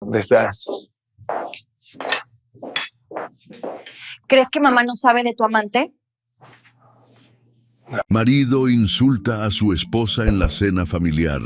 ¿Dónde estás? ¿Crees que mamá no sabe de tu amante? Marido insulta a su esposa en la cena familiar,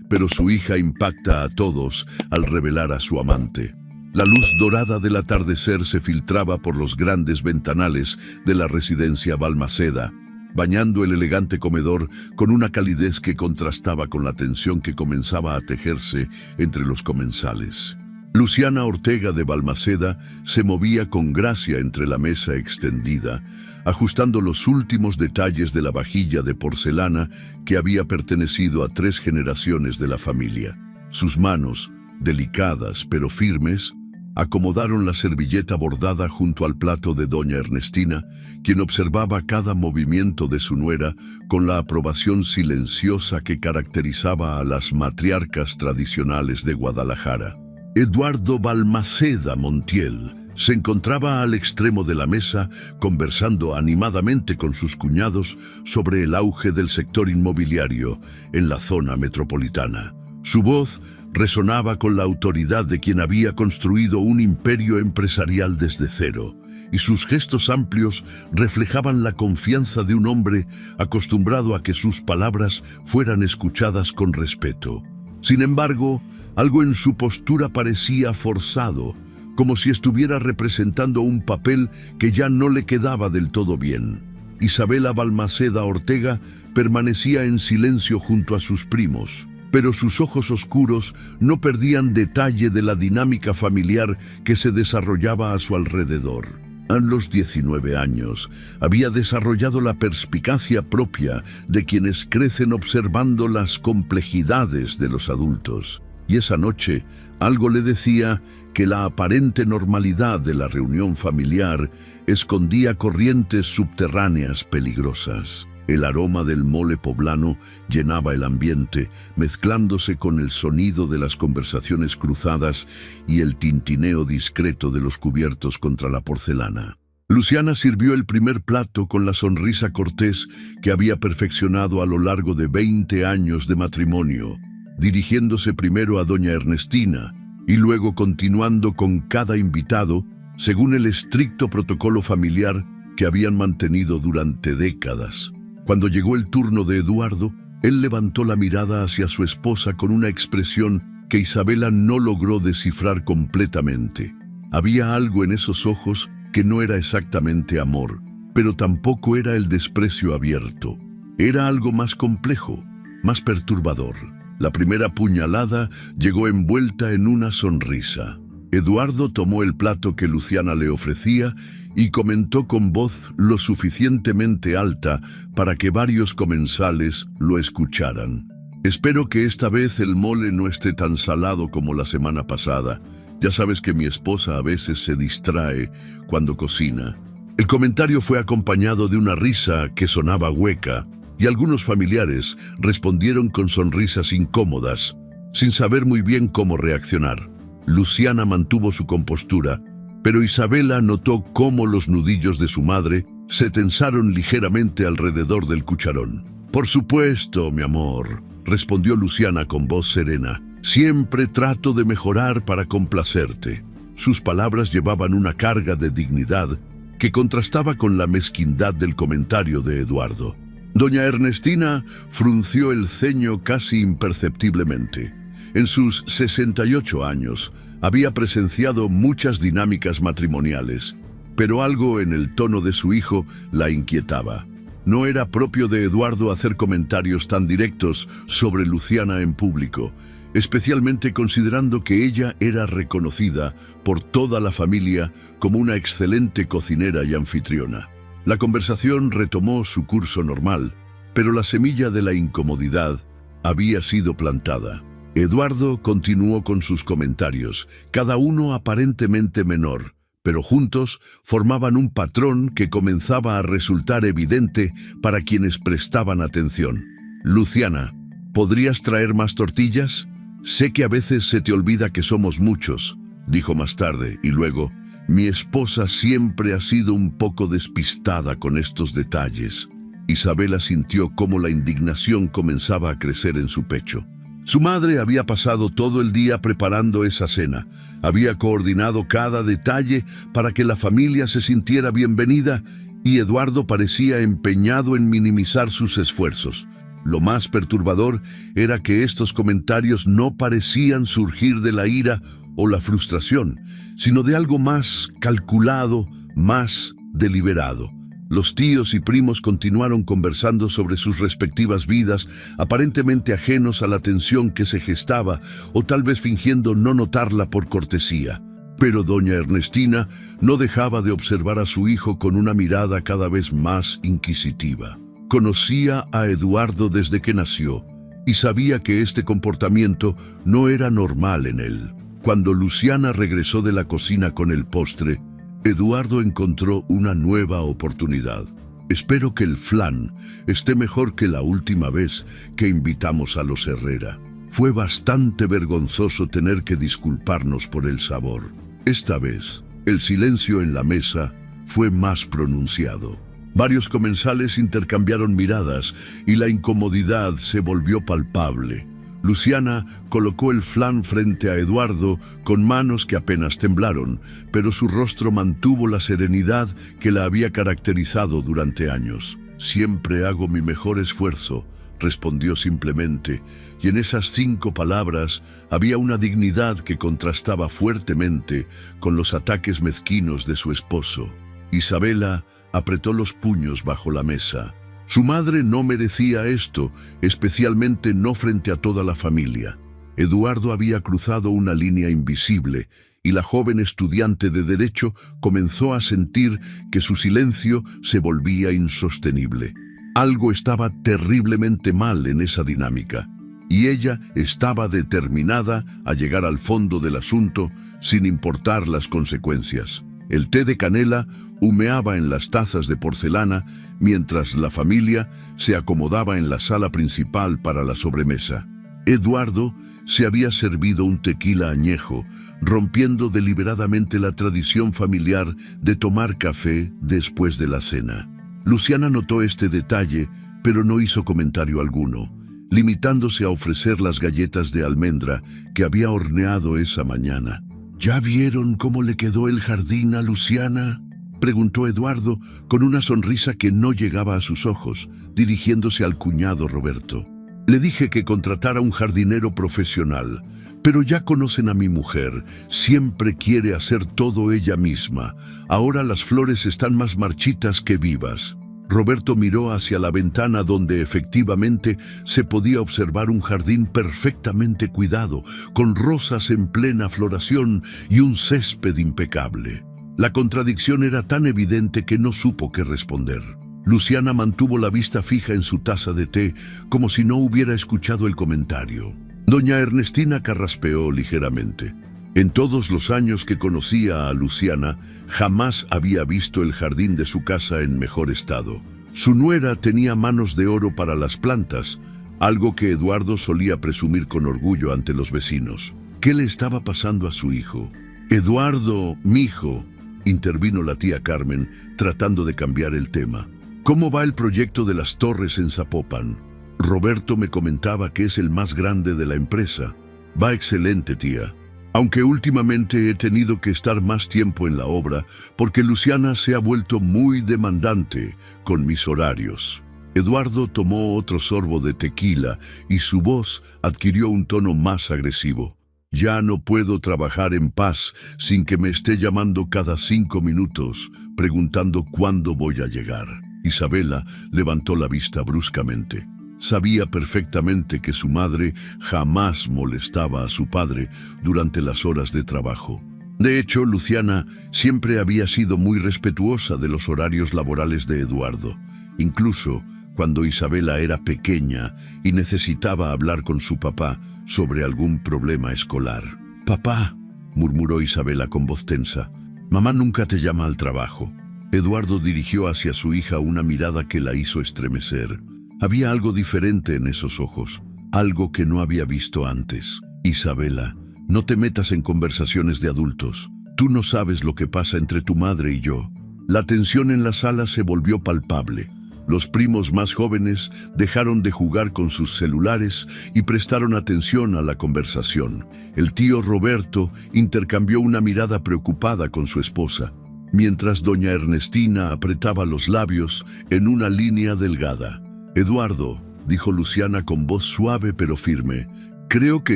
pero su hija impacta a todos al revelar a su amante. La luz dorada del atardecer se filtraba por los grandes ventanales de la residencia Balmaceda, bañando el elegante comedor con una calidez que contrastaba con la tensión que comenzaba a tejerse entre los comensales. Luciana Ortega de Balmaceda se movía con gracia entre la mesa extendida, ajustando los últimos detalles de la vajilla de porcelana que había pertenecido a 3 generaciones de la familia. Sus manos, delicadas pero firmes, acomodaron la servilleta bordada junto al plato de doña Ernestina, quien observaba cada movimiento de su nuera con la aprobación silenciosa que caracterizaba a las matriarcas tradicionales de Guadalajara. Eduardo Balmaceda Montiel se encontraba al extremo de la mesa conversando animadamente con sus cuñados sobre el auge del sector inmobiliario en la zona metropolitana. Su voz resonaba con la autoridad de quien había construido un imperio empresarial desde cero, y sus gestos amplios reflejaban la confianza de un hombre acostumbrado a que sus palabras fueran escuchadas con respeto. Sin embargo, algo en su postura parecía forzado, como si estuviera representando un papel que ya no le quedaba del todo bien. Isabela Balmaceda Ortega permanecía en silencio junto a sus primos, pero sus ojos oscuros no perdían detalle de la dinámica familiar que se desarrollaba a su alrededor. A los 19 años, había desarrollado la perspicacia propia de quienes crecen observando las complejidades de los adultos. Y esa noche, algo le decía que la aparente normalidad de la reunión familiar escondía corrientes subterráneas peligrosas. El aroma del mole poblano llenaba el ambiente, mezclándose con el sonido de las conversaciones cruzadas y el tintineo discreto de los cubiertos contra la porcelana. Luciana sirvió el primer plato con la sonrisa cortés que había perfeccionado a lo largo de 20 años de matrimonio, dirigiéndose primero a doña Ernestina y luego continuando con cada invitado según el estricto protocolo familiar que habían mantenido durante décadas. Cuando llegó el turno de Eduardo, él levantó la mirada hacia su esposa con una expresión que Isabela no logró descifrar completamente. Había algo en esos ojos que no era exactamente amor, pero tampoco era el desprecio abierto. Era algo más complejo, más perturbador. La primera puñalada llegó envuelta en una sonrisa. Eduardo tomó el plato que Luciana le ofrecía y comentó con voz lo suficientemente alta para que varios comensales lo escucharan. Espero que esta vez el mole no esté tan salado como la semana pasada. Ya sabes que mi esposa a veces se distrae cuando cocina. El comentario fue acompañado de una risa que sonaba hueca, y algunos familiares respondieron con sonrisas incómodas, sin saber muy bien cómo reaccionar. Luciana mantuvo su compostura, pero Isabela notó cómo los nudillos de su madre se tensaron ligeramente alrededor del cucharón. «Por supuesto, mi amor», respondió Luciana con voz serena. «Siempre trato de mejorar para complacerte». Sus palabras llevaban una carga de dignidad que contrastaba con la mezquindad del comentario de Eduardo. Doña Ernestina frunció el ceño casi imperceptiblemente. En sus 68 años había presenciado muchas dinámicas matrimoniales, pero algo en el tono de su hijo la inquietaba. No era propio de Eduardo hacer comentarios tan directos sobre Luciana en público, especialmente considerando que ella era reconocida por toda la familia como una excelente cocinera y anfitriona. La conversación retomó su curso normal, pero la semilla de la incomodidad había sido plantada. Eduardo continuó con sus comentarios, cada uno aparentemente menor, pero juntos formaban un patrón que comenzaba a resultar evidente para quienes prestaban atención. «Luciana, ¿podrías traer más tortillas? Sé que a veces se te olvida que somos muchos», dijo más tarde, y luego, «Mi esposa siempre ha sido un poco despistada con estos detalles». Isabela sintió cómo la indignación comenzaba a crecer en su pecho. Su madre había pasado todo el día preparando esa cena. Había coordinado cada detalle para que la familia se sintiera bienvenida y Eduardo parecía empeñado en minimizar sus esfuerzos. Lo más perturbador era que estos comentarios no parecían surgir de la ira o la frustración, sino de algo más calculado, más deliberado. Los tíos y primos continuaron conversando sobre sus respectivas vidas, aparentemente ajenos a la tensión que se gestaba o tal vez fingiendo no notarla por cortesía. Pero doña Ernestina no dejaba de observar a su hijo con una mirada cada vez más inquisitiva. Conocía a Eduardo desde que nació y sabía que este comportamiento no era normal en él. Cuando Luciana regresó de la cocina con el postre, Eduardo encontró una nueva oportunidad. Espero que el flan esté mejor que la última vez que invitamos a los Herrera. Fue bastante vergonzoso tener que disculparnos por el sabor. Esta vez, el silencio en la mesa fue más pronunciado. Varios comensales intercambiaron miradas y la incomodidad se volvió palpable. Luciana colocó el flan frente a Eduardo con manos que apenas temblaron, pero su rostro mantuvo la serenidad que la había caracterizado durante años. «Siempre hago mi mejor esfuerzo», respondió simplemente, y en esas 5 palabras había una dignidad que contrastaba fuertemente con los ataques mezquinos de su esposo. Isabela apretó los puños bajo la mesa. Su madre no merecía esto, especialmente no frente a toda la familia. Eduardo había cruzado una línea invisible y la joven estudiante de Derecho comenzó a sentir que su silencio se volvía insostenible. Algo estaba terriblemente mal en esa dinámica, y ella estaba determinada a llegar al fondo del asunto sin importar las consecuencias. El té de canela humeaba en las tazas de porcelana mientras la familia se acomodaba en la sala principal para la sobremesa. Eduardo se había servido un tequila añejo, rompiendo deliberadamente la tradición familiar de tomar café después de la cena. Luciana notó este detalle, pero no hizo comentario alguno, limitándose a ofrecer las galletas de almendra que había horneado esa mañana. ¿Ya vieron cómo le quedó el jardín a Luciana?, preguntó Eduardo con una sonrisa que no llegaba a sus ojos, dirigiéndose al cuñado Roberto. Le dije que contratara un jardinero profesional, pero ya conocen a mi mujer, siempre quiere hacer todo ella misma. Ahora las flores están más marchitas que vivas. Roberto miró hacia la ventana donde efectivamente se podía observar un jardín perfectamente cuidado, con rosas en plena floración y un césped impecable. La contradicción era tan evidente que no supo qué responder. Luciana mantuvo la vista fija en su taza de té, como si no hubiera escuchado el comentario. Doña Ernestina carraspeó ligeramente. En todos los años que conocía a Luciana, jamás había visto el jardín de su casa en mejor estado. Su nuera tenía manos de oro para las plantas, algo que Eduardo solía presumir con orgullo ante los vecinos. ¿Qué le estaba pasando a su hijo? «Eduardo, mijo», intervino la tía Carmen, tratando de cambiar el tema. «¿Cómo va el proyecto de las torres en Zapopan? Roberto me comentaba que es el más grande de la empresa». «Va excelente, tía. Aunque últimamente he tenido que estar más tiempo en la obra porque Luciana se ha vuelto muy demandante con mis horarios». Eduardo tomó otro sorbo de tequila y su voz adquirió un tono más agresivo. «Ya no puedo trabajar en paz sin que me esté llamando cada 5 minutos, preguntando cuándo voy a llegar». Isabela levantó la vista bruscamente. Sabía perfectamente que su madre jamás molestaba a su padre durante las horas de trabajo. De hecho, Luciana siempre había sido muy respetuosa de los horarios laborales de Eduardo, incluso cuando Isabela era pequeña y necesitaba hablar con su papá sobre algún problema escolar. «Papá», murmuró Isabela con voz tensa, «mamá nunca te llama al trabajo». Eduardo dirigió hacia su hija una mirada que la hizo estremecer. Había algo diferente en esos ojos, algo que no había visto antes. «Isabela, no te metas en conversaciones de adultos. Tú no sabes lo que pasa entre tu madre y yo». La tensión en la sala se volvió palpable. Los primos más jóvenes dejaron de jugar con sus celulares y prestaron atención a la conversación. El tío Roberto intercambió una mirada preocupada con su esposa, mientras doña Ernestina apretaba los labios en una línea delgada. «Eduardo», dijo Luciana con voz suave pero firme, «creo que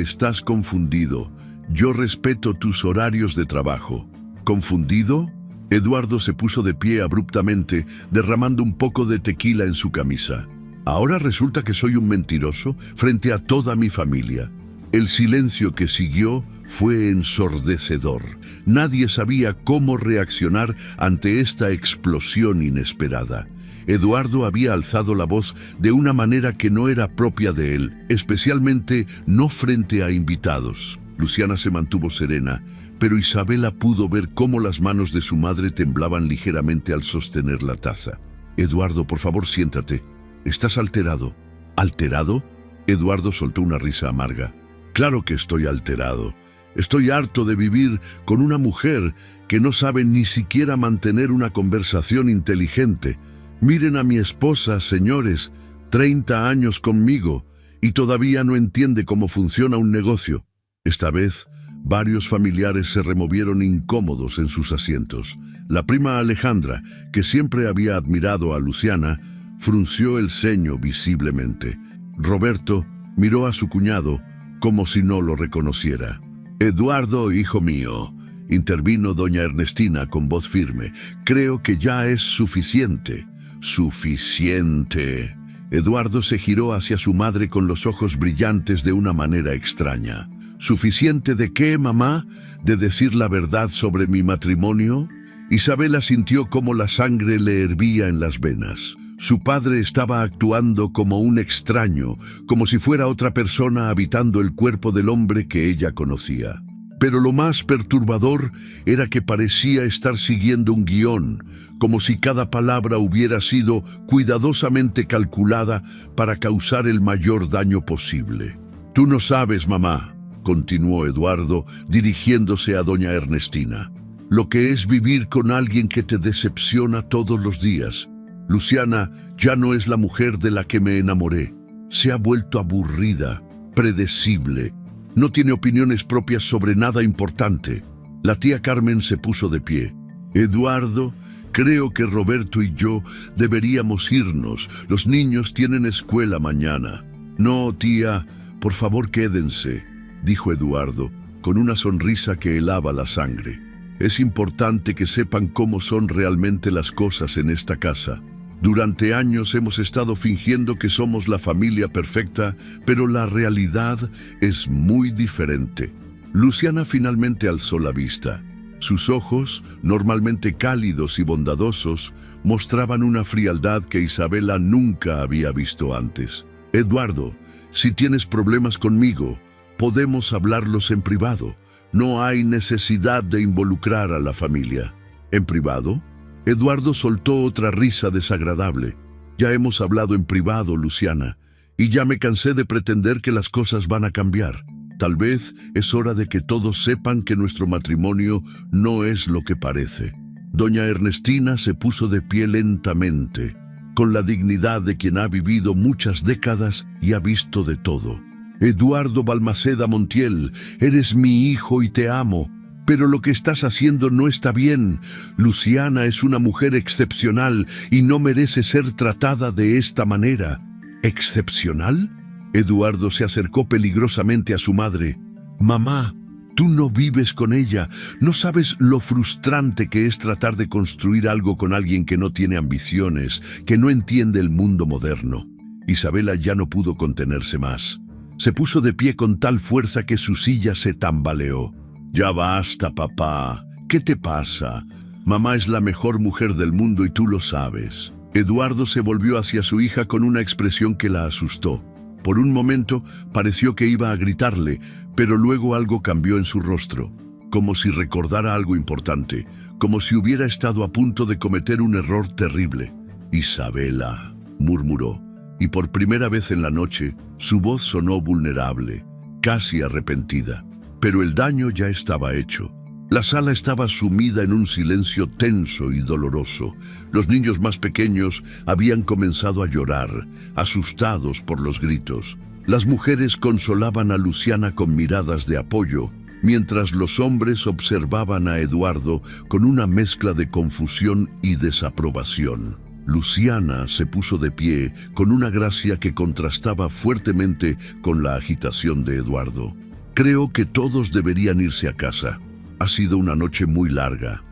estás confundido. Yo respeto tus horarios de trabajo». «¿Confundido?». Eduardo se puso de pie abruptamente, derramando un poco de tequila en su camisa. «¿Ahora resulta que soy un mentiroso frente a toda mi familia?». El silencio que siguió fue ensordecedor. Nadie sabía cómo reaccionar ante esta explosión inesperada. Eduardo había alzado la voz de una manera que no era propia de él, especialmente no frente a invitados. Luciana se mantuvo serena, pero Isabela pudo ver cómo las manos de su madre temblaban ligeramente al sostener la taza. «Eduardo, por favor, siéntate. ¿Estás alterado?». «¿Alterado?». Eduardo soltó una risa amarga. «Claro que estoy alterado. Estoy harto de vivir con una mujer que no sabe ni siquiera mantener una conversación inteligente. Miren a mi esposa, señores, 30 años conmigo, y todavía no entiende cómo funciona un negocio». Esta vez, varios familiares se removieron incómodos en sus asientos. La prima Alejandra, que siempre había admirado a Luciana, frunció el ceño visiblemente. Roberto miró a su cuñado como si no lo reconociera. «Eduardo, hijo mío», intervino doña Ernestina con voz firme, «creo que ya es suficiente». «Suficiente». Eduardo se giró hacia su madre con los ojos brillantes de una manera extraña. «¿Suficiente de qué, mamá? ¿De decir la verdad sobre mi matrimonio?». Isabela sintió cómo la sangre le hervía en las venas. Su padre estaba actuando como un extraño, como si fuera otra persona habitando el cuerpo del hombre que ella conocía. Pero lo más perturbador era que parecía estar siguiendo un guión, como si cada palabra hubiera sido cuidadosamente calculada para causar el mayor daño posible. «Tú no sabes, mamá», continuó Eduardo, dirigiéndose a doña Ernestina, «lo que es vivir con alguien que te decepciona todos los días. Luciana ya no es la mujer de la que me enamoré. Se ha vuelto aburrida, predecible. No tiene opiniones propias sobre nada importante». La tía Carmen se puso de pie. «Eduardo, creo que Roberto y yo deberíamos irnos. Los niños tienen escuela mañana». «No, tía, por favor quédense», dijo Eduardo, con una sonrisa que helaba la sangre. «Es importante que sepan cómo son realmente las cosas en esta casa. Durante años hemos estado fingiendo que somos la familia perfecta, pero la realidad es muy diferente». Luciana finalmente alzó la vista. Sus ojos, normalmente cálidos y bondadosos, mostraban una frialdad que Isabela nunca había visto antes. «Eduardo, si tienes problemas conmigo, podemos hablarlos en privado. No hay necesidad de involucrar a la familia». «¿En privado?». Eduardo soltó otra risa desagradable. «Ya hemos hablado en privado, Luciana, y ya me cansé de pretender que las cosas van a cambiar. Tal vez es hora de que todos sepan que nuestro matrimonio no es lo que parece». Doña Ernestina se puso de pie lentamente, con la dignidad de quien ha vivido muchas décadas y ha visto de todo. «Eduardo Balmaceda Montiel, eres mi hijo y te amo. Pero lo que estás haciendo no está bien. Luciana es una mujer excepcional y no merece ser tratada de esta manera». «¿Excepcional?». Eduardo se acercó peligrosamente a su madre. «Mamá, tú no vives con ella. No sabes lo frustrante que es tratar de construir algo con alguien que no tiene ambiciones, que no entiende el mundo moderno». Isabela ya no pudo contenerse más. Se puso de pie con tal fuerza que su silla se tambaleó. «Ya basta, papá. ¿Qué te pasa? Mamá es la mejor mujer del mundo y tú lo sabes». Eduardo se volvió hacia su hija con una expresión que la asustó. Por un momento pareció que iba a gritarle, pero luego algo cambió en su rostro, como si recordara algo importante, como si hubiera estado a punto de cometer un error terrible. «Isabela», murmuró, y por primera vez en la noche su voz sonó vulnerable, casi arrepentida. Pero el daño ya estaba hecho. La sala estaba sumida en un silencio tenso y doloroso. Los niños más pequeños habían comenzado a llorar, asustados por los gritos. Las mujeres consolaban a Luciana con miradas de apoyo, mientras los hombres observaban a Eduardo con una mezcla de confusión y desaprobación. Luciana se puso de pie con una gracia que contrastaba fuertemente con la agitación de Eduardo. Creo que todos deberían irse a casa. Ha sido una noche muy larga.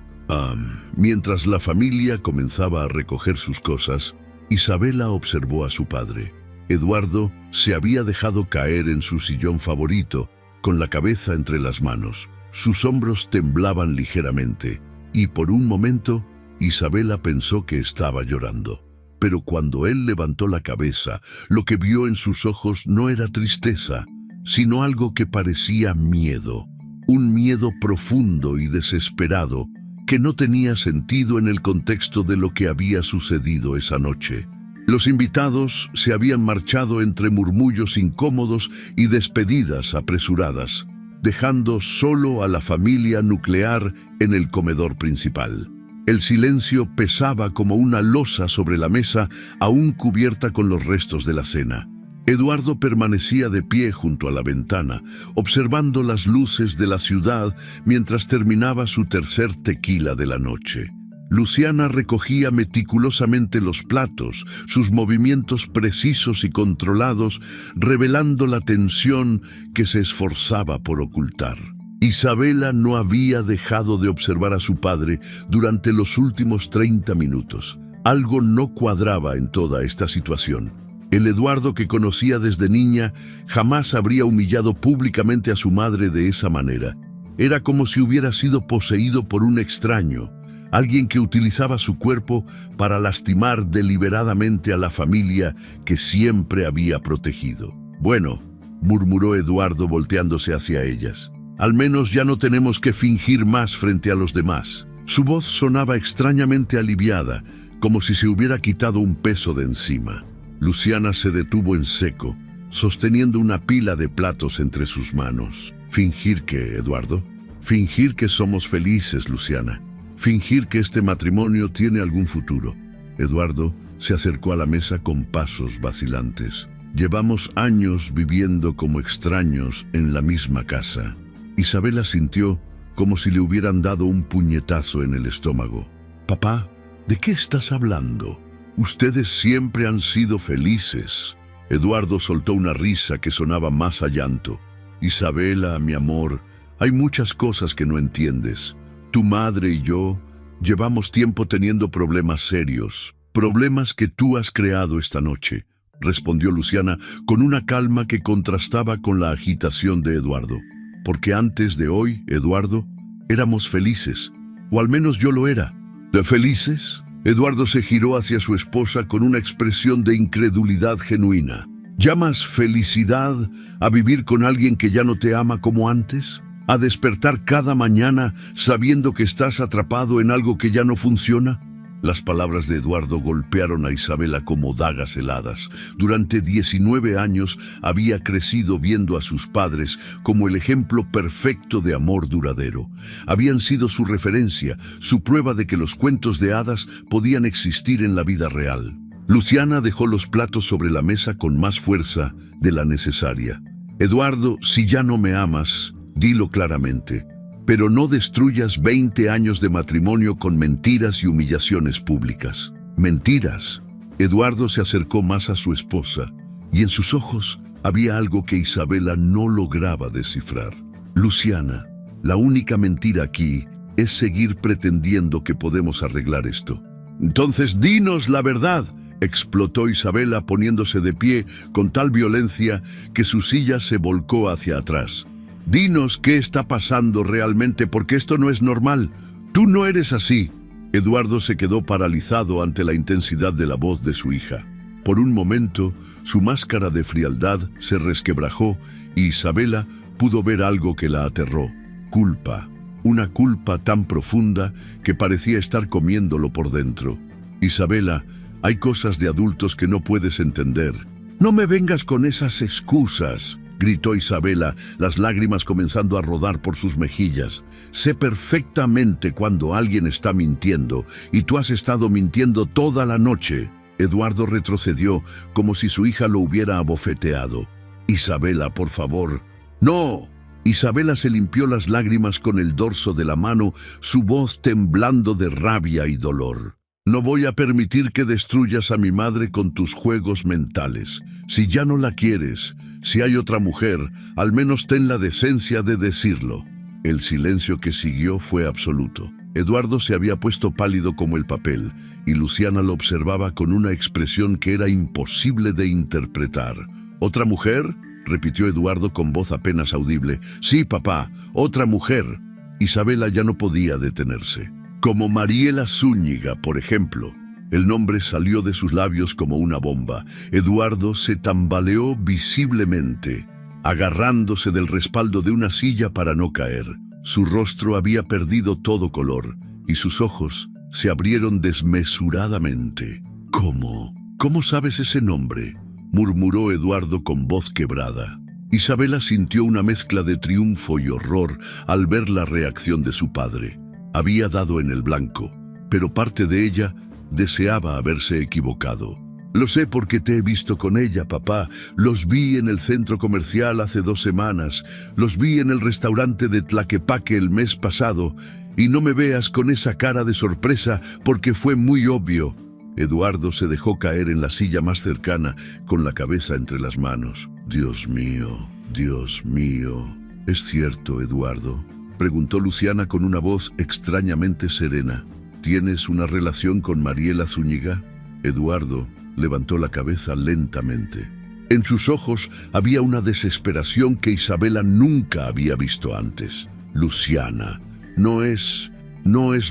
Mientras la familia comenzaba a recoger sus cosas, Isabela observó a su padre. Eduardo se había dejado caer en su sillón favorito, con la cabeza entre las manos. Sus hombros temblaban ligeramente, y por un momento Isabela pensó que estaba llorando. Pero cuando él levantó la cabeza, lo que vio en sus ojos no era tristeza, sino algo que parecía miedo. Un miedo profundo y desesperado que no tenía sentido en el contexto de lo que había sucedido esa noche. Los invitados se habían marchado entre murmullos incómodos y despedidas apresuradas, dejando solo a la familia nuclear en el comedor principal. El silencio pesaba como una losa sobre la mesa, aún cubierta con los restos de la cena. Eduardo permanecía de pie junto a la ventana, observando las luces de la ciudad mientras terminaba su tercer tequila de la noche. Luciana recogía meticulosamente los platos, sus movimientos precisos y controlados, revelando la tensión que se esforzaba por ocultar. Isabela no había dejado de observar a su padre durante los últimos 30 minutos. Algo no cuadraba en toda esta situación. El Eduardo que conocía desde niña jamás habría humillado públicamente a su madre de esa manera. Era como si hubiera sido poseído por un extraño, alguien que utilizaba su cuerpo para lastimar deliberadamente a la familia que siempre había protegido. «Bueno», murmuró Eduardo volteándose hacia ellas, «al menos ya no tenemos que fingir más frente a los demás». Su voz sonaba extrañamente aliviada, como si se hubiera quitado un peso de encima. Luciana se detuvo en seco, sosteniendo una pila de platos entre sus manos. ¿Fingir qué, Eduardo? Fingir que somos felices, Luciana. Fingir que este matrimonio tiene algún futuro. Eduardo se acercó a la mesa con pasos vacilantes. Llevamos años viviendo como extraños en la misma casa. Isabela sintió como si le hubieran dado un puñetazo en el estómago. «Papá, ¿de qué estás hablando? Ustedes siempre han sido felices». Eduardo soltó una risa que sonaba más a llanto. «Isabela, mi amor, hay muchas cosas que no entiendes. Tu madre y yo llevamos tiempo teniendo problemas serios, problemas que tú has creado esta noche», respondió Luciana con una calma que contrastaba con la agitación de Eduardo. «Porque antes de hoy, Eduardo, éramos felices, o al menos yo lo era». ¿De felices? Eduardo se giró hacia su esposa con una expresión de incredulidad genuina. ¿Llamas felicidad a vivir con alguien que ya no te ama como antes? ¿A despertar cada mañana sabiendo que estás atrapado en algo que ya no funciona? Las palabras de Eduardo golpearon a Isabela como dagas heladas. Durante 19 años había crecido viendo a sus padres como el ejemplo perfecto de amor duradero. Habían sido su referencia, su prueba de que los cuentos de hadas podían existir en la vida real. Luciana dejó los platos sobre la mesa con más fuerza de la necesaria. «Eduardo, si ya no me amas, dilo claramente. Pero no destruyas 20 años de matrimonio con mentiras y humillaciones públicas». «Mentiras». Eduardo se acercó más a su esposa, y en sus ojos había algo que Isabela no lograba descifrar. «Luciana, la única mentira aquí es seguir pretendiendo que podemos arreglar esto». «Entonces dinos la verdad», explotó Isabela poniéndose de pie con tal violencia que su silla se volcó hacia atrás. «Dinos qué está pasando realmente, porque esto no es normal. Tú no eres así». Eduardo se quedó paralizado ante la intensidad de la voz de su hija. Por un momento, su máscara de frialdad se resquebrajó y Isabela pudo ver algo que la aterró. Culpa. Una culpa tan profunda que parecía estar comiéndolo por dentro. «Isabela, hay cosas de adultos que no puedes entender». «No me vengas con esas excusas». gritó Isabela, las lágrimas comenzando a rodar por sus mejillas. Sé perfectamente cuando alguien está mintiendo, y tú has estado mintiendo toda la noche. Eduardo retrocedió como si su hija lo hubiera abofeteado. Isabela, por favor. ¡No! Isabela se limpió las lágrimas con el dorso de la mano, su voz temblando de rabia y dolor. No voy a permitir que destruyas a mi madre con tus juegos mentales. Si ya no la quieres, si hay otra mujer, al menos ten la decencia de decirlo. El silencio que siguió fue absoluto. Eduardo se había puesto pálido como el papel, y Luciana lo observaba con una expresión que era imposible de interpretar. ¿Otra mujer?, repitió Eduardo con voz apenas audible. Sí, papá, otra mujer. Isabela ya no podía detenerse. Como Mariela Zúñiga, por ejemplo. El nombre salió de sus labios como una bomba. Eduardo se tambaleó visiblemente, agarrándose del respaldo de una silla para no caer. Su rostro había perdido todo color, y sus ojos se abrieron desmesuradamente. ¿Cómo? ¿Cómo sabes ese nombre?, murmuró Eduardo con voz quebrada. Isabela sintió una mezcla de triunfo y horror al ver la reacción de su padre. Había dado en el blanco, pero parte de ella deseaba haberse equivocado. Lo sé porque te he visto con ella, papá. Los vi en el centro comercial hace 2 semanas. Los vi en el restaurante de Tlaquepaque el mes pasado. Y no me veas con esa cara de sorpresa porque fue muy obvio. Eduardo se dejó caer en la silla más cercana, con la cabeza entre las manos. Dios mío, Dios mío. ¿Es cierto, Eduardo?, preguntó Luciana con una voz extrañamente serena. ¿Tienes una relación con Mariela Zúñiga? Eduardo levantó la cabeza lentamente. En sus ojos había una desesperación que Isabela nunca había visto antes. Luciana, no es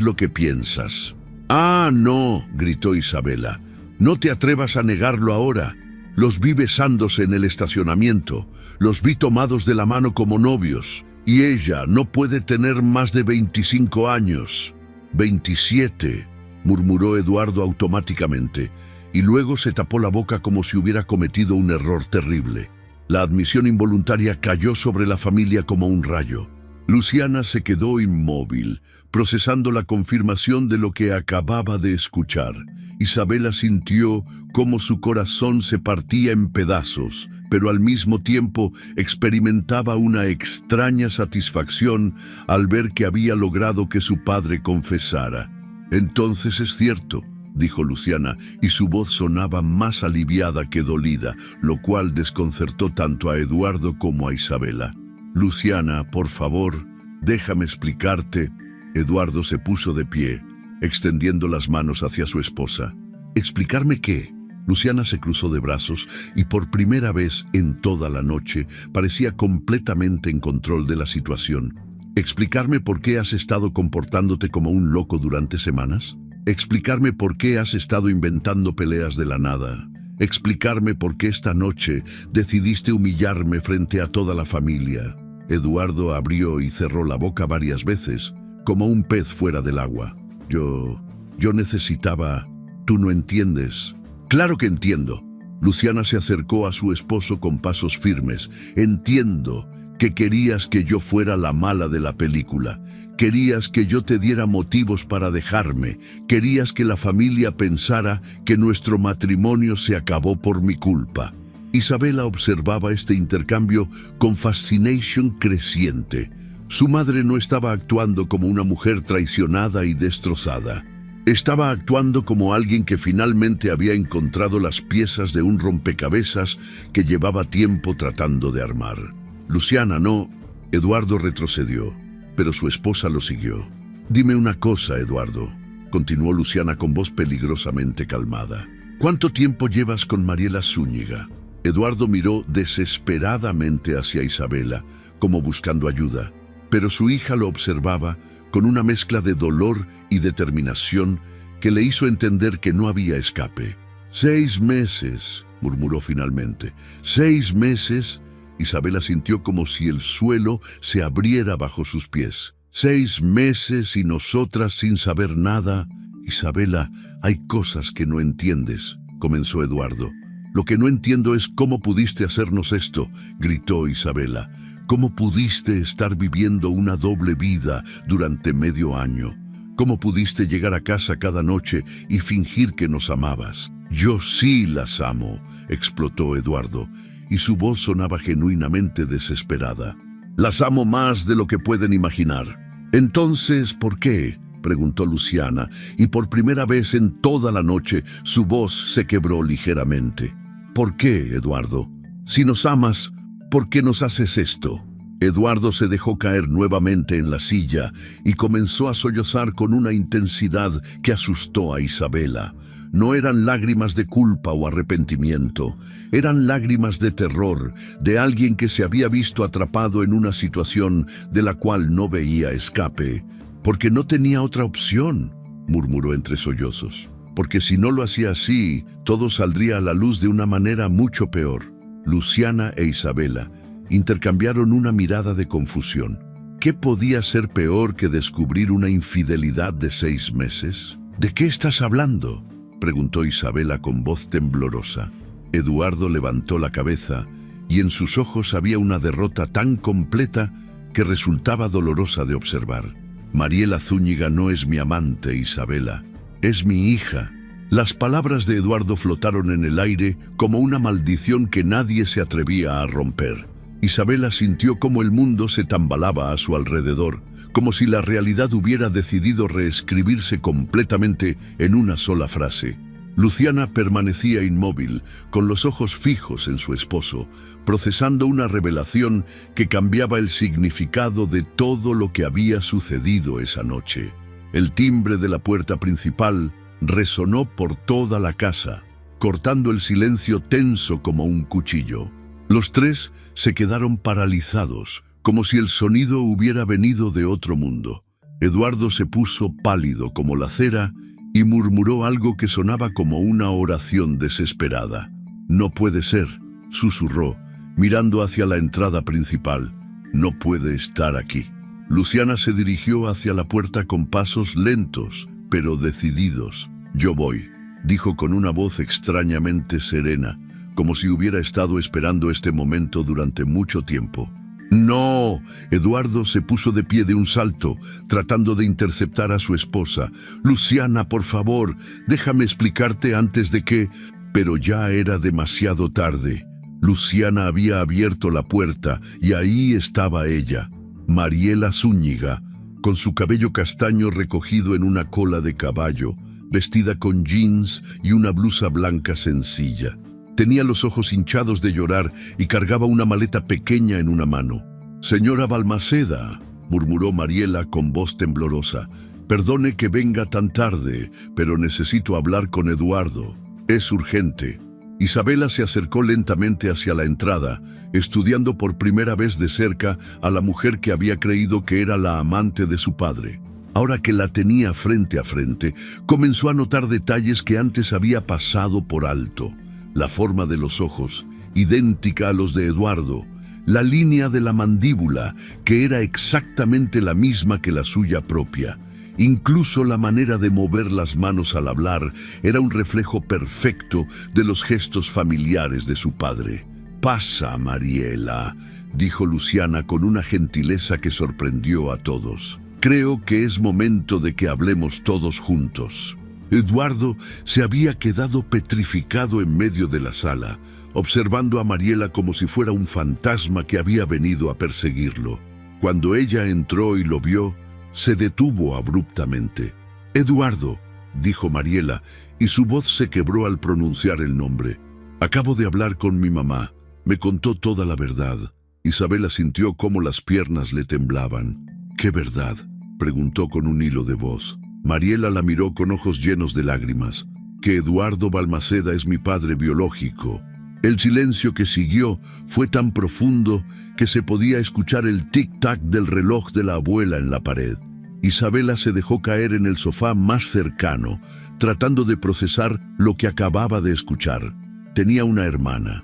lo que piensas. «Ah, no», gritó Isabela. «No te atrevas a negarlo ahora. Los vi besándose en el estacionamiento. Los vi tomados de la mano como novios. Y ella no puede tener más de 25 años. 27», murmuró Eduardo automáticamente, y luego se tapó la boca como si hubiera cometido un error terrible. La admisión involuntaria cayó sobre la familia como un rayo. Luciana se quedó inmóvil, procesando la confirmación de lo que acababa de escuchar. Isabela sintió cómo su corazón se partía en pedazos, pero al mismo tiempo experimentaba una extraña satisfacción al ver que había logrado que su padre confesara. «Entonces es cierto», dijo Luciana, y su voz sonaba más aliviada que dolida, lo cual desconcertó tanto a Eduardo como a Isabela. «Luciana, por favor, déjame explicarte». Eduardo se puso de pie, extendiendo las manos hacia su esposa. «¿Explicarme qué?». Luciana se cruzó de brazos y por primera vez en toda la noche parecía completamente en control de la situación. ¿Explicarme por qué has estado comportándote como un loco durante semanas? ¿Explicarme por qué has estado inventando peleas de la nada? ¿Explicarme por qué esta noche decidiste humillarme frente a toda la familia?» Eduardo abrió y cerró la boca varias veces, como un pez fuera del agua. Yo necesitaba... Tú no entiendes. Claro que entiendo. Luciana se acercó a su esposo con pasos firmes. Entiendo que querías que yo fuera la mala de la película. Querías que yo te diera motivos para dejarme. Querías que la familia pensara que nuestro matrimonio se acabó por mi culpa. Isabela observaba este intercambio con fascinación creciente. Su madre no estaba actuando como una mujer traicionada y destrozada. Estaba actuando como alguien que finalmente había encontrado las piezas de un rompecabezas que llevaba tiempo tratando de armar. «Luciana, no». Eduardo retrocedió, pero su esposa lo siguió. «Dime una cosa, Eduardo», continuó Luciana con voz peligrosamente calmada. «¿Cuánto tiempo llevas con Mariela Zúñiga?». Eduardo miró desesperadamente hacia Isabela, como buscando ayuda, pero su hija lo observaba con una mezcla de dolor y determinación que le hizo entender que no había escape. 6 meses, murmuró finalmente. 6 meses. Isabela sintió como si el suelo se abriera bajo sus pies. 6 meses y nosotras sin saber nada. Isabela, hay cosas que no entiendes, comenzó Eduardo. Lo que no entiendo es cómo pudiste hacernos esto, gritó Isabela. ¿Cómo pudiste estar viviendo una doble vida durante medio año? ¿Cómo pudiste llegar a casa cada noche y fingir que nos amabas? Yo sí las amo, explotó Eduardo, y su voz sonaba genuinamente desesperada. Las amo más de lo que pueden imaginar. Entonces, ¿por qué?, preguntó Luciana, y por primera vez en toda la noche su voz se quebró ligeramente. ¿Por qué, Eduardo? Si nos amas, ¿por qué nos haces esto? Eduardo se dejó caer nuevamente en la silla y comenzó a sollozar con una intensidad que asustó a Isabela. No eran lágrimas de culpa o arrepentimiento, eran lágrimas de terror, de alguien que se había visto atrapado en una situación de la cual no veía escape. Porque no tenía otra opción, murmuró entre sollozos. Porque si no lo hacía así, todo saldría a la luz de una manera mucho peor. Luciana e Isabela intercambiaron una mirada de confusión. ¿Qué podía ser peor que descubrir una infidelidad de 6 meses? ¿De qué estás hablando?, preguntó Isabela con voz temblorosa. Eduardo levantó la cabeza y en sus ojos había una derrota tan completa que resultaba dolorosa de observar. Mariela Zúñiga no es mi amante, Isabela. Es mi hija. Las palabras de Eduardo flotaron en el aire como una maldición que nadie se atrevía a romper. Isabela sintió cómo el mundo se tambalaba a su alrededor, como si la realidad hubiera decidido reescribirse completamente en una sola frase. Luciana permanecía inmóvil, con los ojos fijos en su esposo, procesando una revelación que cambiaba el significado de todo lo que había sucedido esa noche. El timbre de la puerta principal resonó por toda la casa, cortando el silencio tenso como un cuchillo. Los tres se quedaron paralizados, como si el sonido hubiera venido de otro mundo. Eduardo se puso pálido como la cera y murmuró algo que sonaba como una oración desesperada. «No puede ser», susurró, mirando hacia la entrada principal. «No puede estar aquí». Luciana se dirigió hacia la puerta con pasos lentos, pero decididos. «Yo voy», dijo con una voz extrañamente serena, como si hubiera estado esperando este momento durante mucho tiempo. «¡No!». Eduardo se puso de pie de un salto, tratando de interceptar a su esposa. «Luciana, por favor, déjame explicarte antes de que...». Pero ya era demasiado tarde. Luciana había abierto la puerta y ahí estaba ella, Mariela Zúñiga, con su cabello castaño recogido en una cola de caballo, vestida con jeans y una blusa blanca sencilla. Tenía los ojos hinchados de llorar y cargaba una maleta pequeña en una mano. «Señora Balmaceda», murmuró Mariela con voz temblorosa, «perdone que venga tan tarde, pero necesito hablar con Eduardo. Es urgente». Isabela se acercó lentamente hacia la entrada, estudiando por primera vez de cerca a la mujer que había creído que era la amante de su padre. Ahora que la tenía frente a frente, comenzó a notar detalles que antes había pasado por alto. La forma de los ojos, idéntica a los de Eduardo. La línea de la mandíbula, que era exactamente la misma que la suya propia. Incluso la manera de mover las manos al hablar era un reflejo perfecto de los gestos familiares de su padre. «Pasa, Mariela», dijo Luciana con una gentileza que sorprendió a todos. «Creo que es momento de que hablemos todos juntos». Eduardo se había quedado petrificado en medio de la sala, observando a Mariela como si fuera un fantasma que había venido a perseguirlo. Cuando ella entró y lo vio, se detuvo abruptamente. «Eduardo», dijo Mariela, y su voz se quebró al pronunciar el nombre. «Acabo de hablar con mi mamá. Me contó toda la verdad». Isabela sintió cómo las piernas le temblaban. «¿Qué verdad?», preguntó con un hilo de voz. Mariela la miró con ojos llenos de lágrimas. «Que Eduardo Balmaceda es mi padre biológico». El silencio que siguió fue tan profundo que se podía escuchar el tic-tac del reloj de la abuela en la pared. Isabela se dejó caer en el sofá más cercano, tratando de procesar lo que acababa de escuchar. Tenía una hermana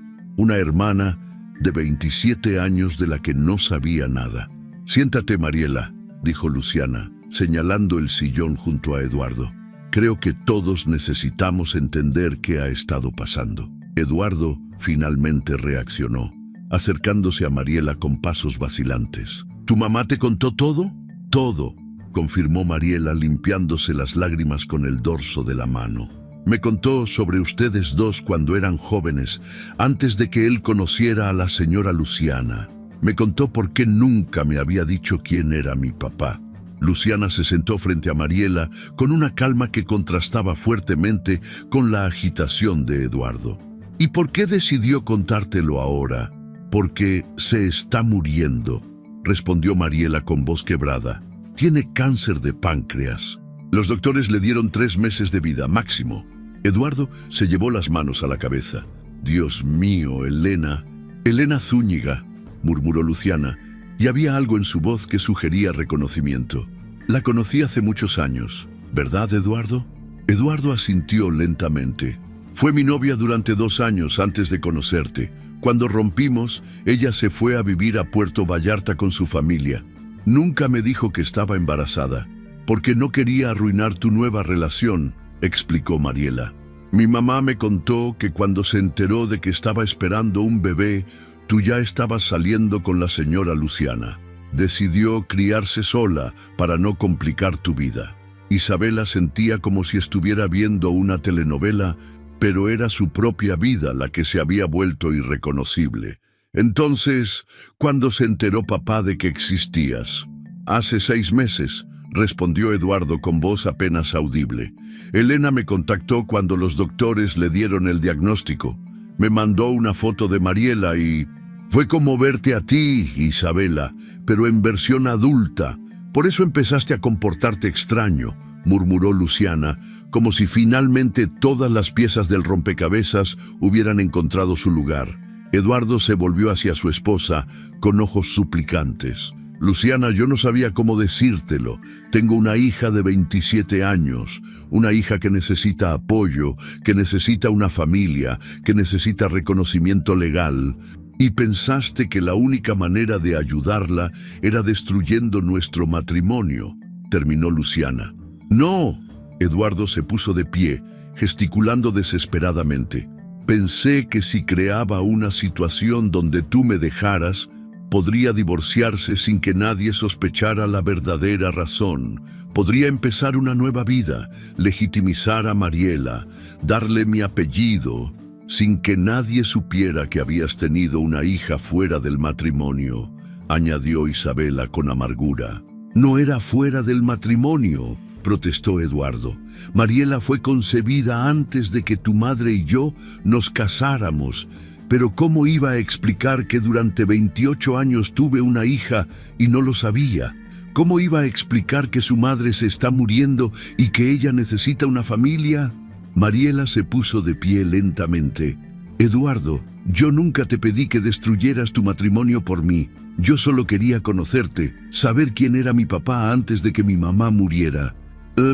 de 27 años de la que no sabía nada. «Siéntate, Mariela», dijo Luciana, señalando el sillón junto a Eduardo. «Creo que todos necesitamos entender qué ha estado pasando». Eduardo finalmente reaccionó, acercándose a Mariela con pasos vacilantes. ¿Tu mamá te contó todo? Todo, confirmó Mariela limpiándose las lágrimas con el dorso de la mano. Me contó sobre ustedes dos cuando eran jóvenes, antes de que él conociera a la señora Luciana. Me contó por qué nunca me había dicho quién era mi papá. Luciana se sentó frente a Mariela con una calma que contrastaba fuertemente con la agitación de Eduardo. ¿Y por qué decidió contártelo ahora? Porque se está muriendo, respondió Mariela con voz quebrada. Tiene cáncer de páncreas. Los doctores le dieron 3 meses de vida máximo. Eduardo se llevó las manos a la cabeza. Dios mío, Elena. Elena Zúñiga, murmuró Luciana, y había algo en su voz que sugería reconocimiento. La conocí hace muchos años, ¿verdad, Eduardo? Eduardo asintió lentamente. Fue mi novia durante 2 años antes de conocerte. Cuando rompimos, ella se fue a vivir a Puerto Vallarta con su familia. Nunca me dijo que estaba embarazada, porque no quería arruinar tu nueva relación, explicó Mariela. Mi mamá me contó que cuando se enteró de que estaba esperando un bebé, tú ya estabas saliendo con la señora Luciana. Decidió criarse sola para no complicar tu vida. Isabela sentía como si estuviera viendo una telenovela, pero era su propia vida la que se había vuelto irreconocible. Entonces, ¿cuándo se enteró papá de que existías? Hace 6 meses, respondió Eduardo con voz apenas audible. Elena me contactó cuando los doctores le dieron el diagnóstico. Me mandó una foto de Mariela y... Fue como verte a ti, Isabela, pero en versión adulta. Por eso empezaste a comportarte extraño, murmuró Luciana, como si finalmente todas las piezas del rompecabezas hubieran encontrado su lugar. Eduardo se volvió hacia su esposa con ojos suplicantes. Luciana, yo no sabía cómo decírtelo. Tengo una hija de 27 años, una hija que necesita apoyo, que necesita una familia, que necesita reconocimiento legal. Y pensaste que la única manera de ayudarla era destruyendo nuestro matrimonio, terminó Luciana. No, Eduardo se puso de pie, gesticulando desesperadamente. Pensé que si creaba una situación donde tú me dejaras, podría divorciarse sin que nadie sospechara la verdadera razón. Podría empezar una nueva vida, legitimizar a Mariela, darle mi apellido, sin que nadie supiera que habías tenido una hija fuera del matrimonio, añadió Isabela con amargura. No era fuera del matrimonio, protestó Eduardo. Mariela fue concebida antes de que tu madre y yo nos casáramos. Pero ¿cómo iba a explicar que durante 28 años tuve una hija y no lo sabía? ¿Cómo iba a explicar que su madre se está muriendo y que ella necesita una familia? Mariela se puso de pie lentamente. Eduardo, yo nunca te pedí que destruyeras tu matrimonio por mí. Yo solo quería conocerte, saber quién era mi papá antes de que mi mamá muriera.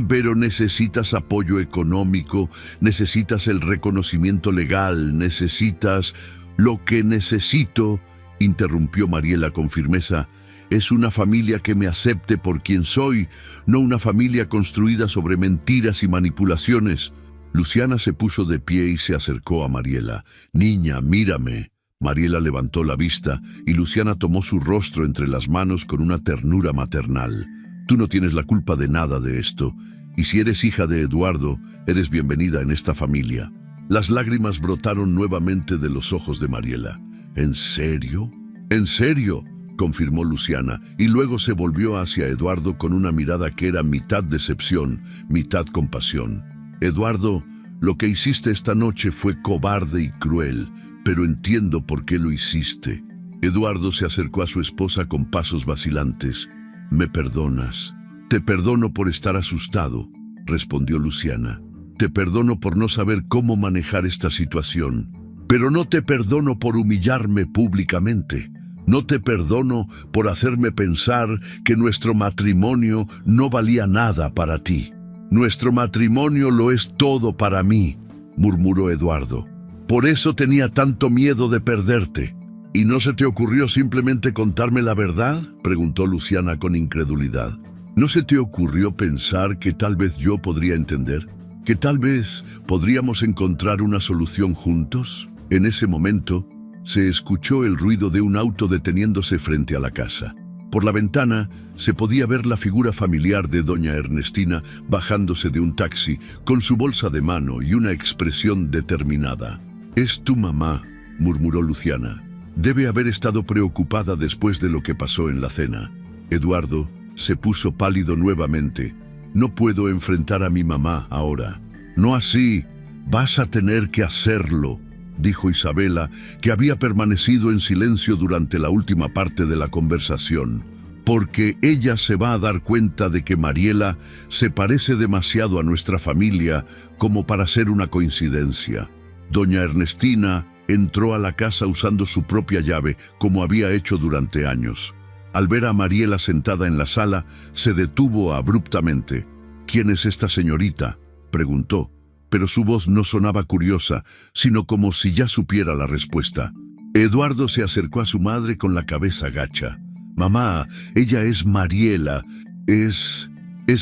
Pero necesitas apoyo económico, necesitas el reconocimiento legal, necesitas... Lo que necesito, interrumpió Mariela con firmeza, es una familia que me acepte por quien soy, no una familia construida sobre mentiras y manipulaciones. Luciana se puso de pie y se acercó a Mariela. Niña, mírame. Mariela levantó la vista y Luciana tomó su rostro entre las manos con una ternura maternal. Tú no tienes la culpa de nada de esto, y si eres hija de Eduardo, eres bienvenida en esta familia. Las lágrimas brotaron nuevamente de los ojos de Mariela. ¿En serio? ¿En serio?, confirmó Luciana, y luego se volvió hacia Eduardo con una mirada que era mitad decepción, mitad compasión. Eduardo, lo que hiciste esta noche fue cobarde y cruel, pero entiendo por qué lo hiciste. Eduardo se acercó a su esposa con pasos vacilantes. ¿Me perdonas? Te perdono por estar asustado, respondió Luciana. Te perdono por no saber cómo manejar esta situación, pero no te perdono por humillarme públicamente. No te perdono por hacerme pensar que nuestro matrimonio no valía nada para ti. Nuestro matrimonio lo es todo para mí, murmuró Eduardo. Por eso tenía tanto miedo de perderte. ¿Y no se te ocurrió simplemente contarme la verdad?, preguntó Luciana con incredulidad. ¿No se te ocurrió pensar que tal vez yo podría entender? ¿Que tal vez podríamos encontrar una solución juntos? En ese momento, se escuchó el ruido de un auto deteniéndose frente a la casa. Por la ventana se podía ver la figura familiar de doña Ernestina bajándose de un taxi con su bolsa de mano y una expresión determinada. «Es tu mamá», murmuró Luciana. «Debe haber estado preocupada después de lo que pasó en la cena». Eduardo se puso pálido nuevamente. «No puedo enfrentar a mi mamá ahora». «No así, vas a tener que hacerlo», dijo Isabela, que había permanecido en silencio durante la última parte de la conversación, «porque ella se va a dar cuenta de que Mariela se parece demasiado a nuestra familia como para ser una coincidencia». Doña Ernestina entró a la casa usando su propia llave, como había hecho durante años. Al ver a Mariela sentada en la sala, se detuvo abruptamente. «¿Quién es esta señorita?», preguntó, pero su voz no sonaba curiosa, sino como si ya supiera la respuesta. Eduardo se acercó a su madre con la cabeza gacha. «Mamá, ella es Mariela, es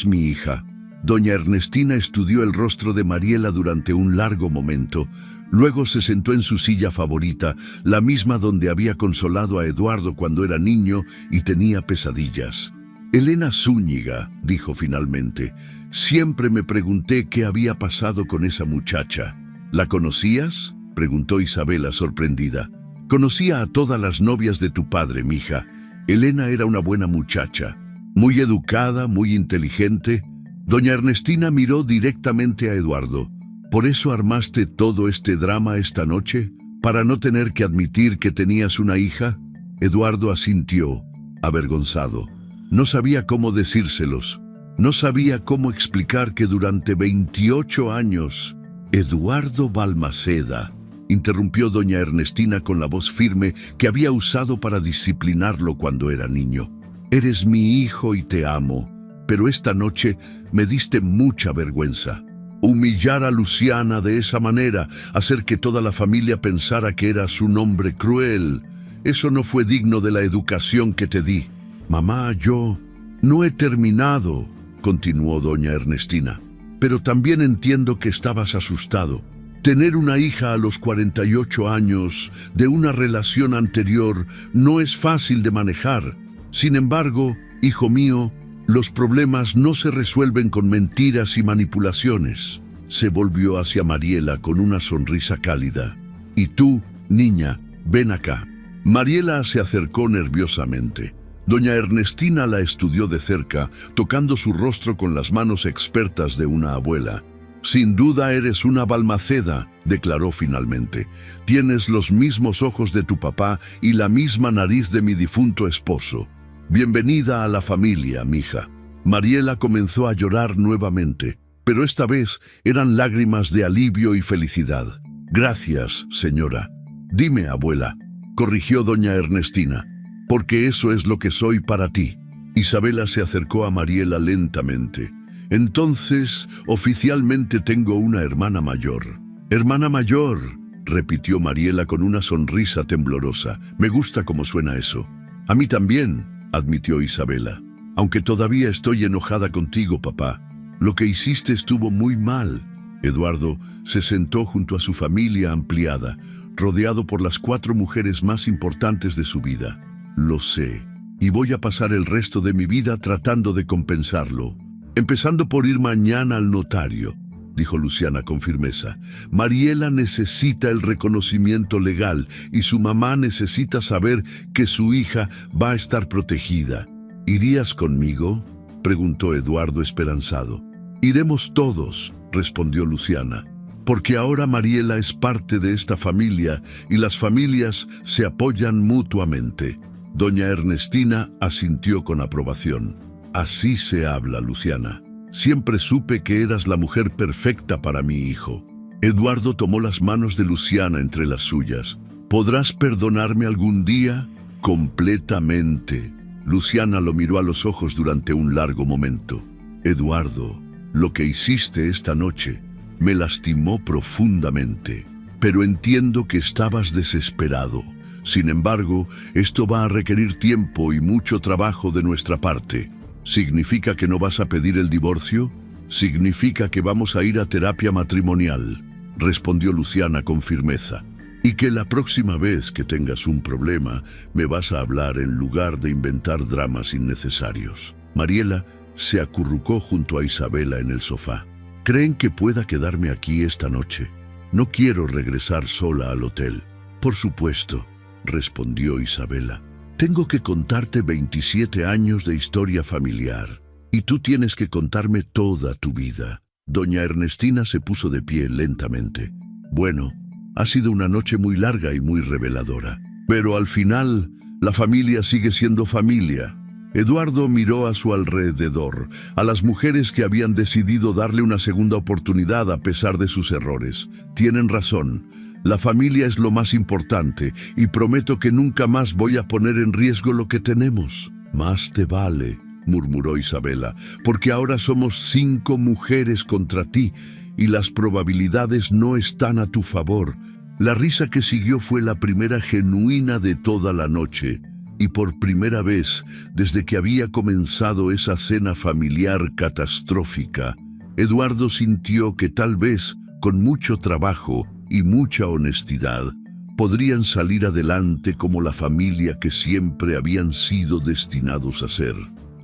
mi hija». Doña Ernestina estudió el rostro de Mariela durante un largo momento. Luego se sentó en su silla favorita, la misma donde había consolado a Eduardo cuando era niño y tenía pesadillas. «Elena Zúñiga», dijo finalmente. «Siempre me pregunté qué había pasado con esa muchacha». «¿La conocías?», preguntó Isabela sorprendida. «Conocía a todas las novias de tu padre, mija. Elena era una buena muchacha, muy educada, muy inteligente». Doña Ernestina miró directamente a Eduardo. «¿Por eso armaste todo este drama esta noche? ¿Para no tener que admitir que tenías una hija?». Eduardo asintió, avergonzado. No sabía cómo decírselos. No sabía cómo explicar que durante 28 años... «Eduardo Balmaceda», interrumpió doña Ernestina con la voz firme que había usado para disciplinarlo cuando era niño. «Eres mi hijo y te amo, pero esta noche me diste mucha vergüenza. Humillar a Luciana de esa manera, hacer que toda la familia pensara que eras un hombre cruel, eso no fue digno de la educación que te di». «Mamá, yo no he terminado», continuó doña Ernestina. «Pero también entiendo que estabas asustado. Tener una hija a los 48 años de una relación anterior no es fácil de manejar. Sin embargo, hijo mío, los problemas no se resuelven con mentiras y manipulaciones». Se volvió hacia Mariela con una sonrisa cálida. «Y tú, niña, ven acá». Mariela se acercó nerviosamente. Doña Ernestina la estudió de cerca, tocando su rostro con las manos expertas de una abuela. «Sin duda eres una Balmaceda», declaró finalmente. «Tienes los mismos ojos de tu papá y la misma nariz de mi difunto esposo. Bienvenida a la familia, mija». Mariela comenzó a llorar nuevamente, pero esta vez eran lágrimas de alivio y felicidad. «Gracias, señora». «Dime, abuela», corrigió doña Ernestina, «porque eso es lo que soy para ti». Isabela se acercó a Mariela lentamente. «Entonces, oficialmente tengo una hermana mayor». «Hermana mayor», repitió Mariela con una sonrisa temblorosa. «Me gusta cómo suena eso». «A mí también», admitió Isabela. «Aunque todavía estoy enojada contigo, papá. Lo que hiciste estuvo muy mal». Eduardo se sentó junto a su familia ampliada, rodeado por las 4 mujeres más importantes de su vida. «Lo sé, y voy a pasar el resto de mi vida tratando de compensarlo. Empezando por ir mañana al notario», dijo Luciana con firmeza. «Mariela necesita el reconocimiento legal y su mamá necesita saber que su hija va a estar protegida». «¿Irías conmigo?», preguntó Eduardo esperanzado. «Iremos todos», respondió Luciana, «porque ahora Mariela es parte de esta familia y las familias se apoyan mutuamente». Doña Ernestina asintió con aprobación. «Así se habla, Luciana. Siempre supe que eras la mujer perfecta para mi hijo». Eduardo tomó las manos de Luciana entre las suyas. «¿Podrás perdonarme algún día?». «Completamente». Luciana lo miró a los ojos durante un largo momento. «Eduardo, lo que hiciste esta noche me lastimó profundamente, pero entiendo que estabas desesperado. Sin embargo, esto va a requerir tiempo y mucho trabajo de nuestra parte». «¿Significa que no vas a pedir el divorcio?». Significa que vamos a ir a terapia matrimonial, respondió Luciana con firmeza. Y que la próxima vez que tengas un problema, me vas a hablar en lugar de inventar dramas innecesarios. Mariela se acurrucó junto a Isabela en el sofá. ¿Creen que pueda quedarme aquí esta noche? No quiero regresar sola al hotel. Por supuesto, respondió Isabela. Tengo que contarte 27 años de historia familiar, y tú tienes que contarme toda tu vida. Doña Ernestina se puso de pie lentamente. Bueno, ha sido una noche muy larga y muy reveladora. Pero al final, la familia sigue siendo familia. Eduardo miró a su alrededor, a las mujeres que habían decidido darle una segunda oportunidad a pesar de sus errores. Tienen razón. La familia es lo más importante y prometo que nunca más voy a poner en riesgo lo que tenemos. Más te vale, murmuró Isabela, porque ahora somos 5 mujeres contra ti y las probabilidades no están a tu favor. La risa que siguió fue la primera genuina de toda la noche, y por primera vez desde que había comenzado esa cena familiar catastrófica, Eduardo sintió que tal vez, con mucho trabajo y mucha honestidad, podrían salir adelante como la familia que siempre habían sido destinados a ser.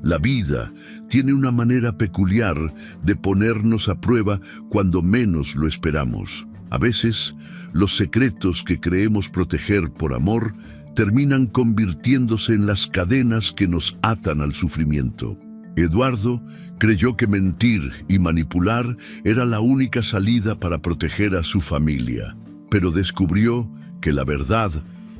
La vida tiene una manera peculiar de ponernos a prueba cuando menos lo esperamos. A veces, los secretos que creemos proteger por amor terminan convirtiéndose en las cadenas que nos atan al sufrimiento. Eduardo creyó que mentir y manipular era la única salida para proteger a su familia, pero descubrió que la verdad,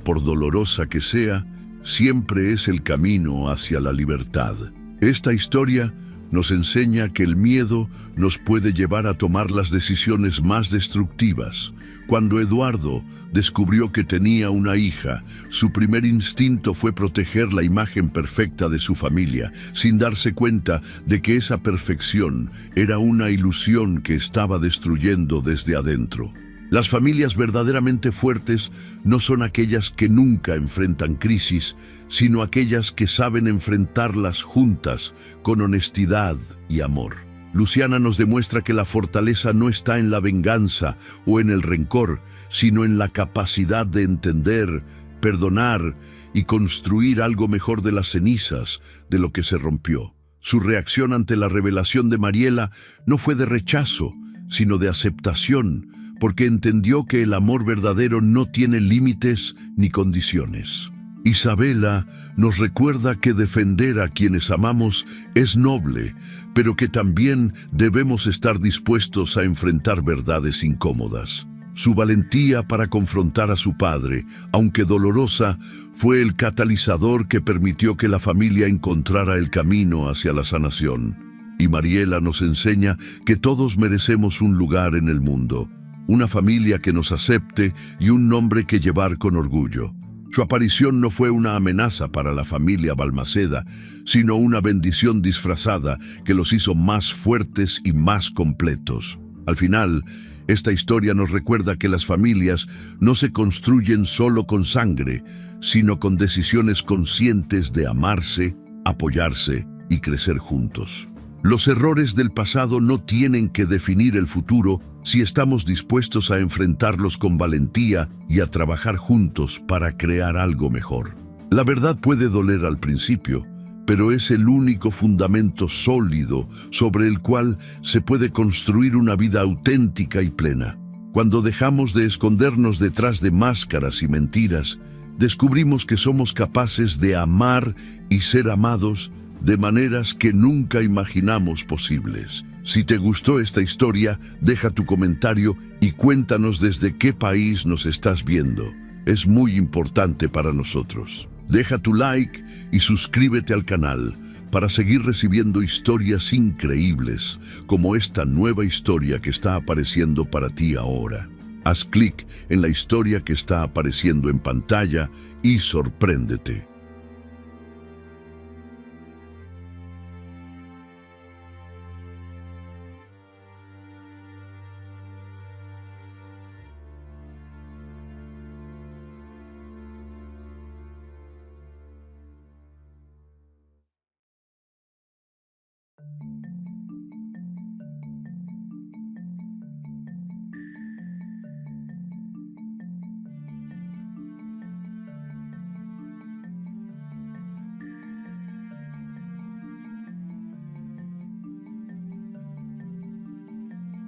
por dolorosa que sea, siempre es el camino hacia la libertad. Esta historia nos enseña que el miedo nos puede llevar a tomar las decisiones más destructivas. Cuando Eduardo descubrió que tenía una hija, su primer instinto fue proteger la imagen perfecta de su familia, sin darse cuenta de que esa perfección era una ilusión que estaba destruyendo desde adentro. Las familias verdaderamente fuertes no son aquellas que nunca enfrentan crisis, sino aquellas que saben enfrentarlas juntas, con honestidad y amor. Luciana nos demuestra que la fortaleza no está en la venganza o en el rencor, sino en la capacidad de entender, perdonar y construir algo mejor de las cenizas de lo que se rompió. Su reacción ante la revelación de Mariela no fue de rechazo, sino de aceptación, porque entendió que el amor verdadero no tiene límites ni condiciones. Isabela nos recuerda que defender a quienes amamos es noble, pero que también debemos estar dispuestos a enfrentar verdades incómodas. Su valentía para confrontar a su padre, aunque dolorosa, fue el catalizador que permitió que la familia encontrara el camino hacia la sanación. Y Mariela nos enseña que todos merecemos un lugar en el mundo, una familia que nos acepte y un nombre que llevar con orgullo. Su aparición no fue una amenaza para la familia Balmaceda, sino una bendición disfrazada que los hizo más fuertes y más completos. Al final, esta historia nos recuerda que las familias no se construyen solo con sangre, sino con decisiones conscientes de amarse, apoyarse y crecer juntos. Los errores del pasado no tienen que definir el futuro si estamos dispuestos a enfrentarlos con valentía y a trabajar juntos para crear algo mejor. La verdad puede doler al principio, pero es el único fundamento sólido sobre el cual se puede construir una vida auténtica y plena. Cuando dejamos de escondernos detrás de máscaras y mentiras, descubrimos que somos capaces de amar y ser amados de maneras que nunca imaginamos posibles. Si te gustó esta historia, deja tu comentario y cuéntanos desde qué país nos estás viendo. Es muy importante para nosotros. Deja tu like y suscríbete al canal para seguir recibiendo historias increíbles como esta nueva historia que está apareciendo para ti ahora. Haz clic en la historia que está apareciendo en pantalla y sorpréndete.